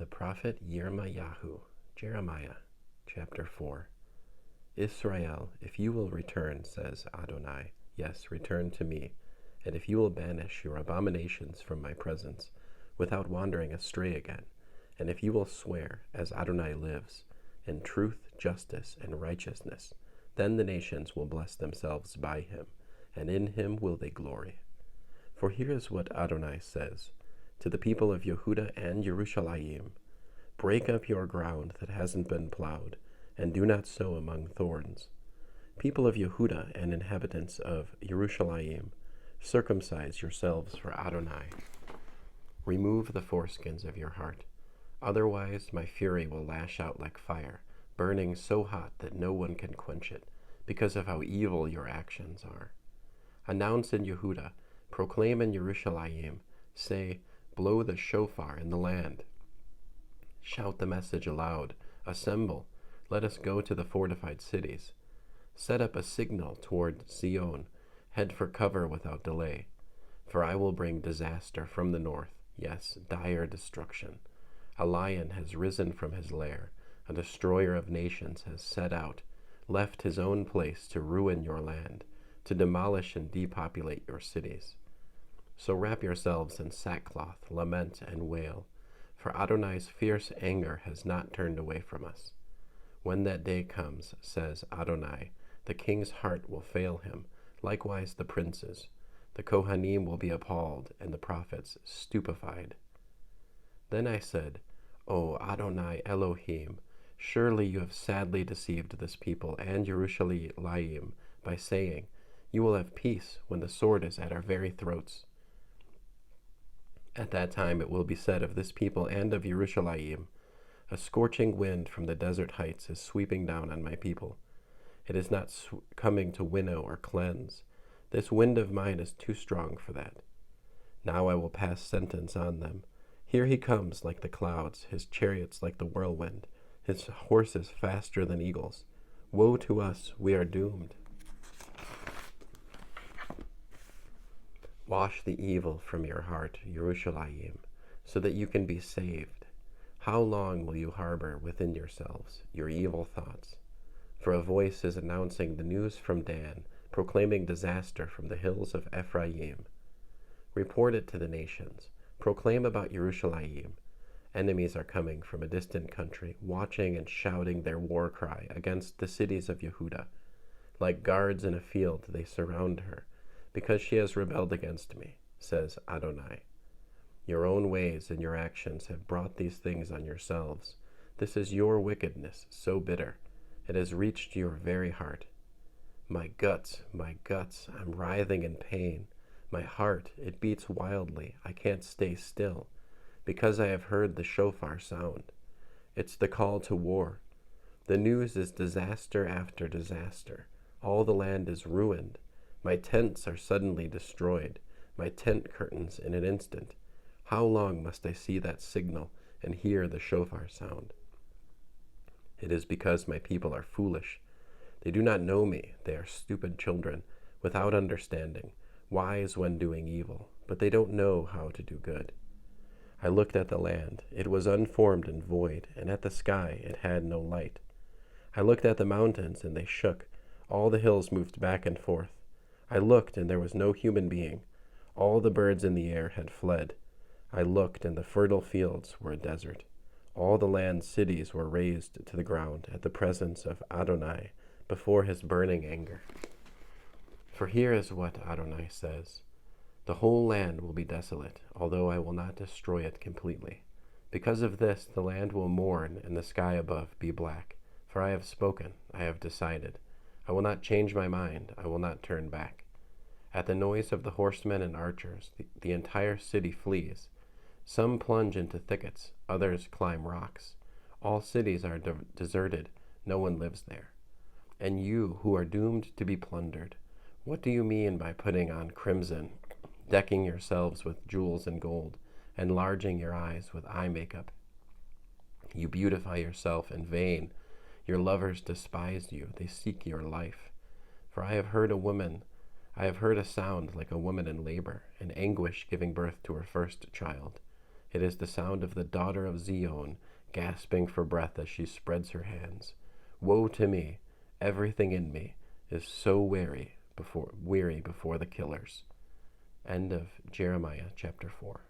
The prophet Yirmeyahu, Jeremiah, chapter 4. Israel, if you will return, says Adonai, yes, return to me, and if you will banish your abominations from my presence, without wandering astray again, and if you will swear, as Adonai lives, in truth, justice, and righteousness, then the nations will bless themselves by him, and in him will they glory. For here is what Adonai says to the people of Yehuda and Yerushalayim: break up your ground that hasn't been plowed, and do not sow among thorns. People of Yehuda and inhabitants of Yerushalayim, circumcise yourselves for Adonai. Remove the foreskins of your heart. Otherwise my fury will lash out like fire, burning so hot that no one can quench it, because of how evil your actions are. Announce in Yehuda, proclaim in Yerushalayim, say, blow the shofar in the land. Shout the message aloud, assemble, let us go to the fortified cities. Set up a signal toward Zion, head for cover without delay. For I will bring disaster from the north, yes, dire destruction. A lion has risen from his lair, a destroyer of nations has set out, left his own place to ruin your land, to demolish and depopulate your cities. So wrap yourselves in sackcloth, lament and wail, for Adonai's fierce anger has not turned away from us. When that day comes, says Adonai, the king's heart will fail him, likewise the princes. The Kohanim will be appalled, and the prophets stupefied. Then I said, O Adonai Elohim, surely you have sadly deceived this people and Yerushalayim by saying, you will have peace when the sword is at our very throats. At that time it will be said of this people and of Yerushalayim, a scorching wind from the desert heights is sweeping down on my people. It is not coming to winnow or cleanse. This wind of mine is too strong for that. Now I will pass sentence on them. Here he comes like the clouds, his chariots like the whirlwind, his horses faster than eagles. Woe to us, we are doomed. Wash the evil from your heart, Yerushalayim, so that you can be saved. How long will you harbor within yourselves your evil thoughts? For a voice is announcing the news from Dan, proclaiming disaster from the hills of Ephraim. Report it to the nations. Proclaim about Yerushalayim. Enemies are coming from a distant country, watching and shouting their war cry against the cities of Yehuda. Like guards in a field, they surround her, because she has rebelled against me, says Adonai. Your own ways and your actions have brought these things on yourselves. This is your wickedness, so bitter. It has reached your very heart. My guts, I'm writhing in pain. My heart, it beats wildly. I can't stay still, because I have heard the shofar sound. It's the call to war. The news is disaster after disaster. All the land is ruined. My tents are suddenly destroyed, my tent curtains in an instant. How long must I see that signal and hear the shofar sound? It is because my people are foolish. They do not know me. They are stupid children, without understanding, wise when doing evil, but they don't know how to do good. I looked at the land. It was unformed and void, and at the sky it had no light. I looked at the mountains, and they shook. All the hills moved back and forth. I looked, and there was no human being. All the birds in the air had fled. I looked, and the fertile fields were a desert. All the land's cities were razed to the ground at the presence of Adonai, before his burning anger. For here is what Adonai says: the whole land will be desolate, although I will not destroy it completely. Because of this, the land will mourn, and the sky above be black. For I have spoken, I have decided. I will not change my mind, I will not turn back. At the noise of the horsemen and archers, the entire city flees. Some plunge into thickets, others climb rocks. All cities are deserted, no one lives there. And you, who are doomed to be plundered, what do you mean by putting on crimson, decking yourselves with jewels and gold, enlarging your eyes with eye makeup? You beautify yourself in vain. Your lovers despise you, they seek your life. For I have heard a sound like a woman in labor, in anguish giving birth to her first child. It is the sound of the daughter of Zion, gasping for breath as she spreads her hands. Woe to me! Everything in me is so weary before the killers. End of Jeremiah chapter 4.